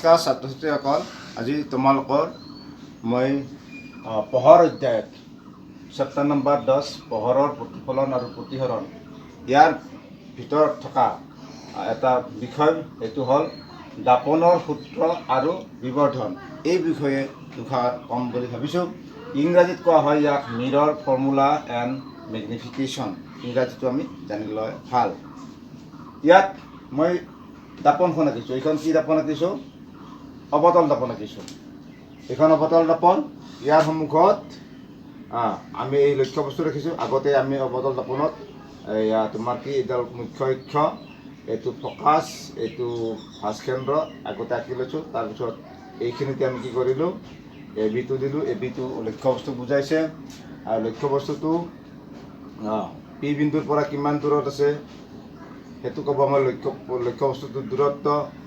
নমস্কাৰ ছাত্ৰ ছাত্ৰীসকল, আজি তোমালোকৰ মই পোহৰ অধ্যায়ত চেপ্টাৰ নম্বৰ 10 পোহৰৰ প্ৰতিফলন আৰু প্ৰতিসৰণ ইয়াৰ ভিতৰত থকা এটা বিষয়, এইটো হ'ল দাপনৰ সূত্ৰ আৰু বিবৰ্ধন। এই বিষয়ে দুষাৰ ক'ম বুলি ভাবিছোঁ। ইংৰাজীত কোৱা হয় ইয়াক মিৰৰ ফৰ্মুলা এণ্ড মেগনিফিকেশ্যন। ইংৰাজীটো আমি জানি লোৱা ভাল। ইয়াত মই দাপনখন আঁকিছোঁ। এইখন কি দাপন আঁকিছোঁ? অৱতল দাপন আঁকিছোঁ। এইখন অৱতল দাপন। ইয়াৰ সন্মুখত আমি এই লক্ষ্য বস্তু ৰাখিছোঁ। আগতে আমি অৱতল দাপনত এয়া তোমাৰ কি এডাল মুখ্য অক্ষ, এইটো ফকাছ, এইটো ভাস্কেন্দ্ৰ আগতে আঁকি লৈছোঁ। তাৰপিছত এইখিনিতে আমি কি কৰিলোঁ, এবিটো দিলোঁ। এবিটো লক্ষ্য বস্তু বুজাইছে আৰু লক্ষ্য বস্তুটো পি বিন্দুৰ পৰা কিমান দূৰত আছে সেইটো ক'ব আমাৰ লক্ষ্য বস্তুটোৰ দূৰত্ব,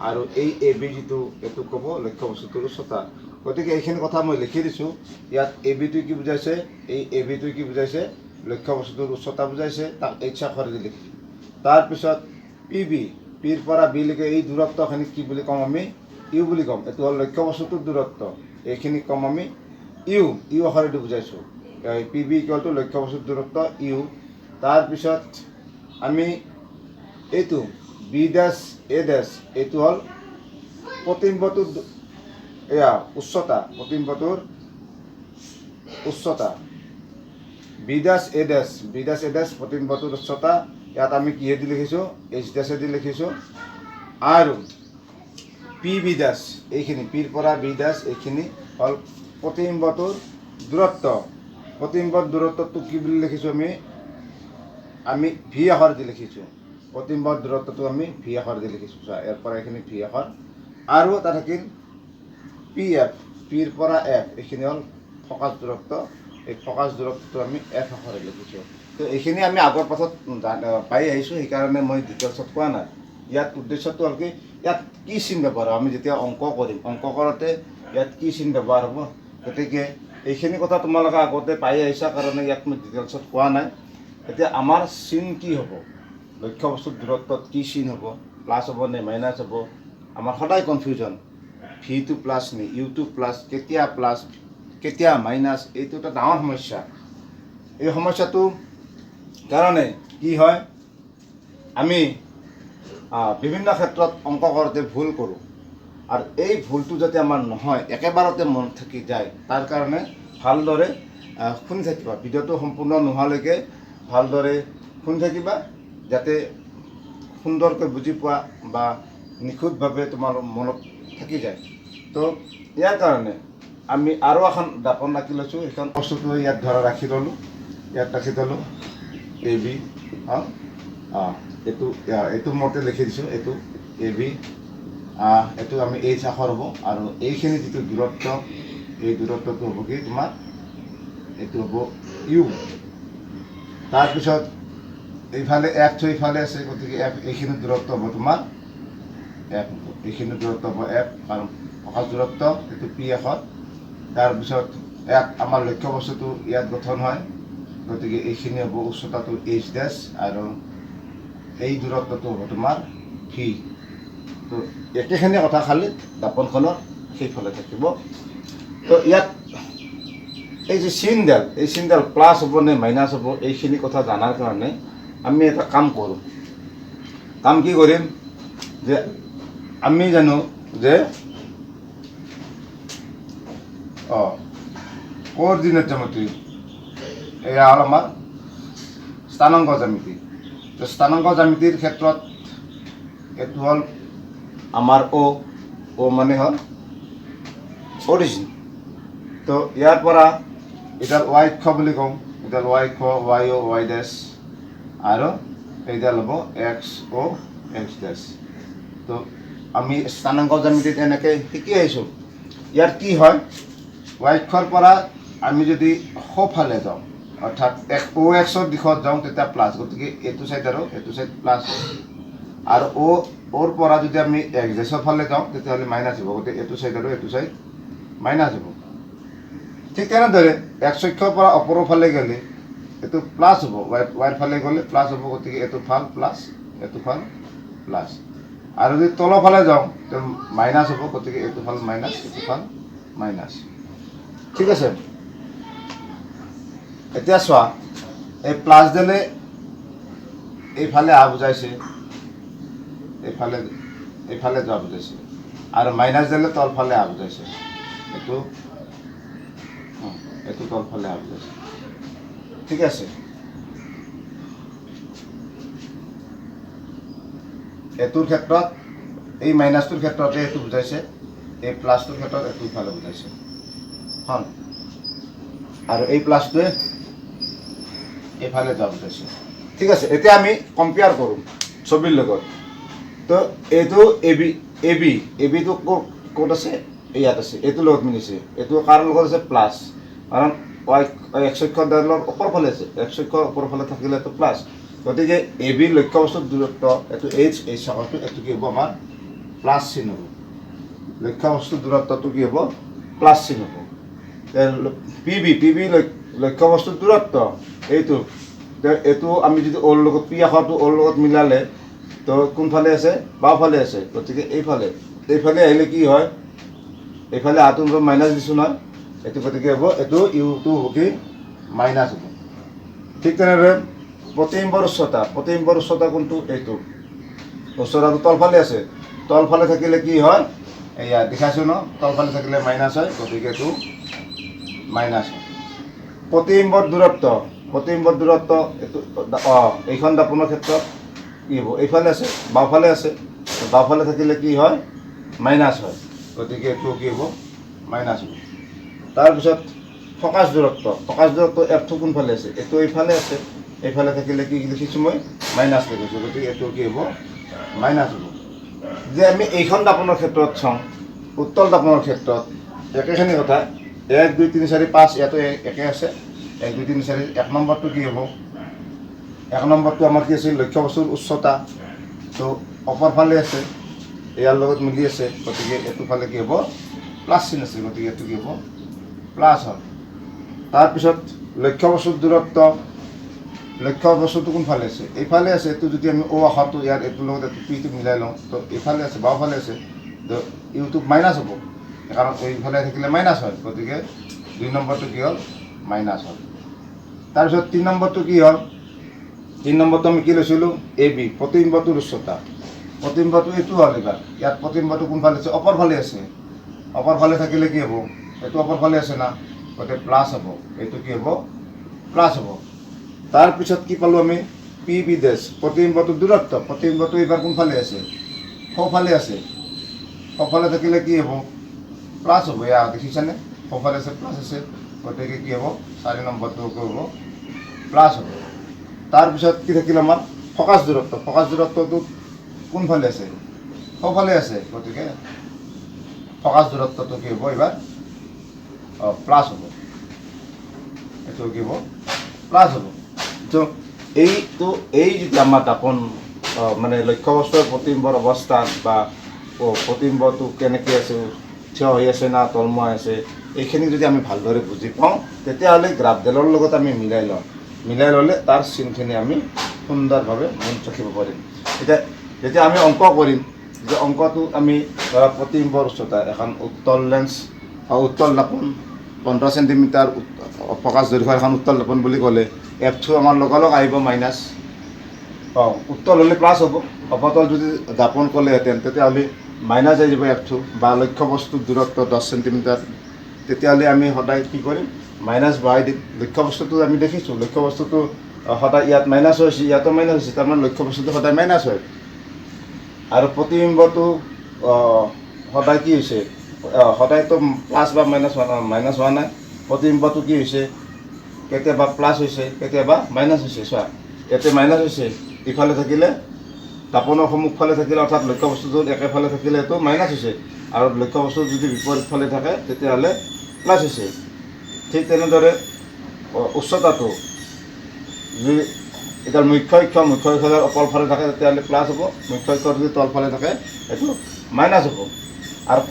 আৰু এই এ বি যিটো এইটো ক'ব লক্ষ্য বস্তুটোৰ উচ্চতা। গতিকে এইখিনি কথা মই লিখি দিছোঁ। ইয়াত এ বিটোৱে কি বুজাইছে, এই এ বিটোৱে কি বুজাইছে, লক্ষ্য বস্তুটোৰ উচ্চতা বুজাইছে। তাক এইচ আখৰেদি লিখিছোঁ। তাৰপিছত পি বি, পিৰ পৰা বিলৈকে এই দূৰত্বখিনিক কি বুলি ক'ম আমি? ইউ বুলি ক'ম। এইটো হ'ল লক্ষ্য বস্তুটোৰ দূৰত্ব। এইখিনিক ক'ম আমি ইউ। ইউ আখৰেদি বুজাইছোঁ। পি বি ইকুৱেল টু লক্ষ্য বস্তুৰ দূৰত্ব ইউ। তাৰপিছত আমি এইটো বি ডেছ এ ডেছ, এইটো হ'ল প্ৰতিম্বটোৰ উচ্চতা। প্ৰতিম্বটোৰ উচ্চতা বি ডেছ এ ডেছ, বি ডেছ এ ডেছ প্ৰতিম্বটোৰ উচ্চতা। ইয়াত আমি কিহেদি লিখিছোঁ? এইচ ডেছেদি লিখিছোঁ। আৰু পি বি ডেছ, এইখিনি পিৰ পৰা বি ডেছ, এইখিনি হ'ল প্ৰতিম্বটোৰ দূৰত্ব। প্ৰতিম্বত দূৰত্বটো কি বুলি লিখিছোঁ আমি ভি আখৰেদি লিখিছোঁ। প্ৰতিম্বত দূৰত্বটো আমি ভি আখৰেদি লিখিছোঁ। ইয়াৰ পৰা এইখিনি ভি আখৰ। আৰু এটা থাকিল পি এফ, পিৰ পৰা এফ, এইখিনি হ'ল ফকাছ দূৰত্ব। এই ফকাছ দূৰত্বটো আমি এফ আখৰেদি লিখিছোঁ। তো এইখিনি আমি আগৰ পাছত পাই আহিছোঁ, সেইকাৰণে মই ডিটেইলছত কোৱা নাই। ইয়াত উদ্দেশ্যটো হ'ল কি, ইয়াত কি চিন ব্যৱহাৰ হ'ব। আমি যেতিয়া অংক কৰিম, অংক কৰোঁতে ইয়াত কি চিন ব্যৱহাৰ হ'ব। গতিকে এইখিনি কথা তোমালোকে আগতে পাই আহিছা কাৰণে ইয়াত মই ডিটেইলছত কোৱা নাই। এতিয়া আমাৰ চিন কি হ'ব, লক্ষ্য বস্তুৰ দূৰত্বত কি চিন হ'ব, প্লাছ হ'ব নে মাইনাছ হ'ব, আমাৰ সদায় কনফিউজন। ভিটো প্লাছ নে ইউটো প্লাছ, কেতিয়া প্লাছ কেতিয়া মাইনাছ, এইটো এটা ডাঙৰ সমস্যা। এই সমস্যাটো কাৰণে কি হয়, আমি বিভিন্ন ক্ষেত্ৰত অংক কৰোঁতে ভুল কৰোঁ। আৰু এই ভুলটো যাতে আমাৰ নহয়, একেবাৰতে মনত থাকি যায়, তাৰ কাৰণে ভালদৰে শুনি থাকিবা। ভিডিঅ'টো সম্পূৰ্ণ নোহোৱালৈকে ভালদৰে শুনি থাকিবা, যাতে সুন্দৰকৈ বুজি পোৱা বা নিখুঁতভাৱে তোমাৰ মনত থাকি যায়। তো ইয়াৰ কাৰণে আমি আৰু এখন দাপন আঁকি লৈছোঁ। সেইখন বস্তুটো ইয়াত ধৰা ৰাখি ল'লোঁ, ইয়াত ৰাখি থ'লোঁ এ বি। এইটো মতে লিখি দিছোঁ, এইটো এ বি। এইটো আমি এইচ আখৰ হ'ব। আৰু এইখিনি যিটো দূৰত্ব, এই দূৰত্বটো হ'ব কি তোমাৰ, এইটো হ'ব ইউ। তাৰপিছত এইফালে এফটো এইফালে আছে, গতিকে এফ, এইখিনি দূৰত্ব হ'ব তোমাৰ এফ। এইখিনি দূৰত্ব হ'ব এফ, কাৰণ ফকাছ দূৰত্ব এইটো পি আখৰ। তাৰপিছত ইয়াত আমাৰ লক্ষ্য বস্তুটো ইয়াত গঠন হয়, গতিকে এইখিনি হ'ব উচ্চতাটো এইচ ডেছ, আৰু এই দূৰত্বটো হ'ব তোমাৰ ভি। তো একেখিনি কথা, খালি দাপনখনৰ সেইফালে থাকিব। তো ইয়াত এই যে চিনডাল, এই চিনডাল প্লাছ হ'ব নে মাইনাছ হ'ব, এইখিনি কথা জনাৰ কাৰণে আমি এটা কাম কৰোঁ। কাম কি কৰিম, যে আমি জানো যে কোঅৰ্ডিনেট জ্যামিতি, এয়া হ'ল আমাৰ স্থানাংক জ্যামিতি। তো স্থানাংক জ্যামিতিৰ ক্ষেত্ৰত এইটো হ'ল আমাৰ অ মানে হ'ল অৰিজিন। তো ইয়াৰ পৰা এডাল ৱাই অক্ষ বুলি কওঁ, এডাল ৱাই অক্ষ, ৱাই অ' ৱাই ডেছ, আৰু এইডাল হ'ব এক্স অ' এক্স ডেছ। তো আমি স্থানাংক জ্যামিতিত এনেকৈ শিকি আহিছোঁ। ইয়াত কি হয়, ৱাই অক্ষৰ পৰা আমি যদি সোঁফালে যাওঁ, অৰ্থাৎ অ' এক্সৰ দিশত যাওঁ, তেতিয়া প্লাছ, গতিকে এইটো ছাইড আৰু এইটো ছাইড প্লাছ। আৰু অ'ৰ পৰা যদি আমি এক্স ডেছৰ ফালে যাওঁ, তেতিয়াহ'লে মাইনাছ হ'ব, গতিকে এইটো ছাইড আৰু এইটো ছাইড মাইনাছ হ'ব। ঠিক তেনেদৰে এক্স অক্ষৰ পৰা ওপৰৰ ফালে গ'লে এইটো প্লাছ হ'ব, ৱাইৰ ফালে গ'লে প্লাছ হ'ব, গতিকে এইটো ফাল প্লাছ, এইটো ফাল প্লাছ। আৰু যদি তলৰ ফালে যাওঁ তেতিয়া মাইনাছ হ'ব, গতিকে এইটো ফাল মাইনাছ, এইটো ফাল মাইনাছ। ঠিক আছে, এতিয়া চোৱা এই প্লাছ দিলে এইফালে আ বুজাইছে, এইফালে যোৱা বুজাইছে, আৰু মাইনাছ দিলে তলফালে আ বুজাইছে, এইটো তলফালে আ বুজাইছে। ঠিক আছে, এইটোৰ ক্ষেত্ৰত এই মাইনাছটোৰ ক্ষেত্ৰতে এইটো বুজাইছে, এই প্লাছটোৰ ক্ষেত্ৰত এইটো ইফালে বুজাইছে হয়, আৰু এই প্লাছটোৱে এইফালে যোৱা বুজাইছে। ঠিক আছে, এতিয়া আমি কম্পেয়াৰ কৰোঁ ছবিৰ লগত। তো এইটো এবিটো ক'ত আছে, ইয়াত আছে, এইটোৰ লগত মিলিছে, এইটো কাৰ লগত আছে প্লাছ, কাৰণ এক অক্ষদালৰ ওপৰফালে আছে, এক অক্ষৰ ওপৰফালে থাকিলেতো প্লাছ, গতিকে এবি লক্ষ্যবস্তুৰ দূৰত্ব এইটো এই চাকটো এইটো কি হ'ব আমাৰ প্লাছ চিন হ'ব, লক্ষ্যবস্তুৰ দূৰত্বটো কি হ'ব প্লাছ চিন হ'ব। পিবি লক্ষ্যবস্তুৰ দূৰত্ব এইটো আমি যদি অ'ৰ লগত পি আখৰটো অ'ৰ লগত মিলালে তো কোনফালে আছে, বাওঁফালে আছে, গতিকে এইফালে আহিলে কি হয়, এইফালে আটো মাইনাছ দিছোঁ নহয়, এইটো গতিকে হ'ব এইটো ইউটো হ'ব কি মাইনাছ হ'ব। ঠিক তেনেদৰে প্ৰতিবিম্বৰ উচ্চতা কোনটো, এইটো উচ্চতাটো তলফালে আছে, তলফালে থাকিলে কি হয়, এয়া দেখাইছোঁ ন, তলফালে থাকিলে মাইনাছ হয়, গতিকে এইটো মাইনাছ হয়। প্ৰতিবিম্বৰ দূৰত্ব এইটো এইখন দাপোনৰ ক্ষেত্ৰত কি হ'ব, এইফালে আছে, বাওঁফালে থাকিলে কি হয় মাইনাছ হয়, গতিকে এইটো কি হ'ব মাইনাছ হ'ব। তাৰপিছত ফকাছ দূৰত্ব এফটো কোনফালে আছে, এইটো এইফালে আছে, এইফালে থাকিলে কি লিখিছোঁ মই মাইনাছ লিখিছোঁ, গতিকে এইটো কি হ'ব মাইনাছ হ'ব। যে আমি এইখন দাপোনৰ ক্ষেত্ৰত চাওঁ, উত্তল দাপোনৰ ক্ষেত্ৰত একেখিনি কথা, 1 2 3 4 5 ইয়াতো একে আছে, 1 2 3 4, 1 নম্বৰটো কি হ'ব, 1 নম্বৰটো আমাৰ কি আছিল লক্ষ্যবস্তুৰ উচ্চতা, তো অপৰফালে আছে, ইয়াৰ লগত মিলি আছে, গতিকে এইটো ফালে কি হ'ব প্লাছ চিন আছে, গতিকে এইটো কি হ'ব প্লাছ হ'ল। তাৰপিছত লক্ষ্যবস্তুৰ দূৰত্ব, লক্ষ্যবস্তুটো কোনফালে আছে, এইফালে আছে, এইটো যদি আমি অ' আখৰটো ইয়াৰ এইটোৰ লগত এইটো পিটো মিলাই লওঁ, তো এইফালে আছে, বাওঁফালে আছে, তো ইউটো মাইনাছ হ'ব, কাৰণ এইফালে থাকিলে মাইনাছ হয়, গতিকে 2 নম্বৰটো কি হ'ল মাইনাছ হ'ল। তাৰপিছত 3 নম্বৰটো কি হ'ল, 3 নম্বৰটো আমি কি লৈছিলোঁ, এবি প্ৰতিবিম্বটোৰ উচ্চতা, প্ৰতিবিম্বটো এইটো হ'ল, এইবাৰ ইয়াত প্ৰতিবিম্বটো কোনফালে আছে, অপৰফালে আছে, অপৰফালে থাকিলে কি হ'ব, এইটো অপৰফালে আছে না, গতিকে প্লাছ হ'ব, এইটো কি হ'ব প্লাছ হ'ব। তাৰপিছত কি পালোঁ আমি, পিবি ডেছ প্ৰতিবিম্বটোৰ দূৰত্ব, প্ৰতিবিম্বটো এইবাৰ কোনফালে আছে, সোঁফালে আছে, সোঁফালে থাকিলে কি হ'ব প্লাছ হ'ব, এয়া দেখিছেনে, সোঁফালে আছে প্লাছ আছে, গতিকে কি হ'ব 4 নম্বৰটো কি হ'ব প্লাছ হ'ব। তাৰপিছত কি থাকিল আমাৰ ফকাছ দূৰত্বটো কোনফালে আছে, সোঁফালে আছে, গতিকে ফকাছ দূৰত্বটো কি হ'ব এইবাৰ প্লাছ হ'ব, এইটো কি হ'ব প্লাছ হ'ব। তো এই যিটো আমাৰ দাপোন মানে লক্ষ্যবস্তুৰ প্ৰতিবিম্বৰ অৱস্থাত বা প্ৰতিবিম্বটো কেনেকৈ আছে, থিয় হৈ আছে না তলমুৱাই আছে, এইখিনি যদি আমি ভালদৰে বুজি পাওঁ, তেতিয়াহ'লে গ্ৰাফডালৰ লগত আমি মিলাই ল'লে তাৰ চিনখিনি আমি সুন্দৰভাৱে মনত ৰাখিব পাৰিম। এতিয়া যেতিয়া আমি অংক কৰিম, যে অংকটো আমি ধৰা প্ৰতিবিম্বৰ উচ্চতা, এখন উত্তল দাপোন 15 চেণ্টিমিটাৰ ফকাছ দৈৰ্ঘ্যৰ এখন উত্তল দাপোন বুলি ক'লে, এফটো আমাৰ লগালগ আহিব মাইনাছ, উত্তল হ'লে প্লাছ হ'ব, অৱতল যদি দাপোন ক'লেহেঁতেন তেতিয়াহ'লে মাইনাছ আহি যাব এফটো, বা লক্ষ্যবস্তুৰ দূৰত্ব 10 চেণ্টিমিটাৰ, তেতিয়াহ'লে আমি সদায় কি কৰিম মাইনাছ বহাই দিম। লক্ষ্যবস্তুটো আমি দেখিছোঁ, লক্ষ্যবস্তুটো সদায় ইয়াত মাইনাছ হৈছে, ইয়াতো মাইনাছ হৈছে, তাৰমানে লক্ষ্যবস্তুটো সদায় মাইনাছ হয়। আৰু প্ৰতিবিম্বটো সদায় কি হৈছে, সদায়তো প্লাছ বা মাইনাছ হোৱা নাই, প্ৰতিবিম্বটো কি হৈছে, কেতিয়াবা প্লাছ হৈছে, কেতিয়াবা মাইনাছ হৈছে। চোৱা ইয়াতে মাইনাছ হৈছে, ইফালে থাকিলে দাপোনৰ সন্মুখফালে থাকিলে, অৰ্থাৎ লক্ষ্যবস্তুটো একেফালে থাকিলে এইটো মাইনাছ হৈছে, আৰু লক্ষ্যবস্তু যদি বিপৰীত ফালে থাকে তেতিয়াহ'লে প্লাছ হৈছে। ঠিক তেনেদৰে উচ্চতাটো যদি এতিয়া মুখ্য অক্ষৰ অপৰফালে থাকে তেতিয়াহ'লে প্লাছ হ'ব, মুখ্য অক্ষৰ যদি তলফালে থাকে এইটো মাইনাছ হ'ব। আৰু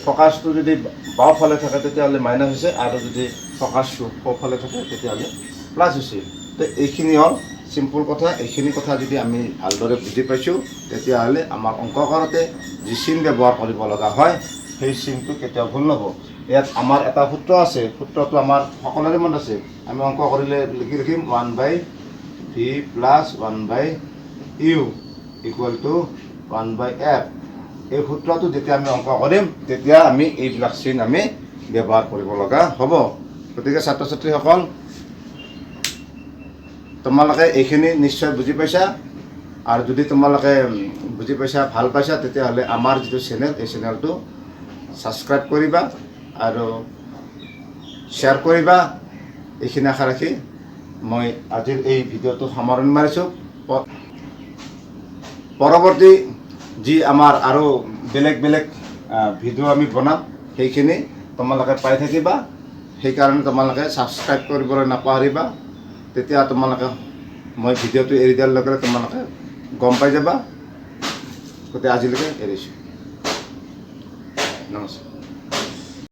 ফকাছটো যদি বাওঁফালে থাকে তেতিয়াহ'লে মাইনাছ হৈছে, আৰু যদি ফকাছটো সোঁফালে থাকে তেতিয়াহ'লে প্লাছ হৈছে। তো এইখিনি হ'ল চিম্পুল কথা। এইখিনি কথা যদি আমি ভালদৰে বুজি পাইছোঁ তেতিয়াহ'লে আমাৰ অংক কৰোঁতে যি চিন ব্যৱহাৰ কৰিব লগা হয় সেই চিনটো কেতিয়াও ভুল নহ'ব। ইয়াত আমাৰ এটা সূত্ৰ আছে, সূত্ৰটো আমাৰ সকলোৰে মনত আছে। আমি অংক কৰিলে লিখিম 1/v + 1/u = 1/f। এই সূত্ৰটো যেতিয়া আমি অংক কৰিম তেতিয়া আমি এইবিলাক চিন আমি ব্যৱহাৰ কৰিব লগা হ'ব। গতিকে ছাত্ৰ ছাত্ৰীসকল, তোমালোকে এইখিনি নিশ্চয় বুজি পাইছা। আৰু যদি তোমালোকে বুজি পাইছা, ভাল পাইছা, তেতিয়াহ'লে আমাৰ যিটো চেনেল, এই চেনেলটো ছাবস্ক্ৰাইব কৰিবা আৰু শ্বেয়াৰ কৰিবা। এইখিনি আশা ৰাখি মই আজিৰ এই ভিডিঅ'টো সামৰণি মাৰিছোঁ। পৰৱৰ্তী যি আমাৰ আৰু বেলেগ বেলেগ ভিডিঅ' আমি বনাম সেইখিনি তোমালোকে পাই থাকিবা। সেইকাৰণে তোমালোকে ছাবস্ক্ৰাইব কৰিবলৈ নাপাহৰিবা। তেতিয়া তোমালোকে মই ভিডিঅ'টো এৰি দিয়াৰ লগে লগে তোমালোকে গম পাই যাবা। গতিকে আজিলৈকে এৰিছোঁ। নমস্কাৰ।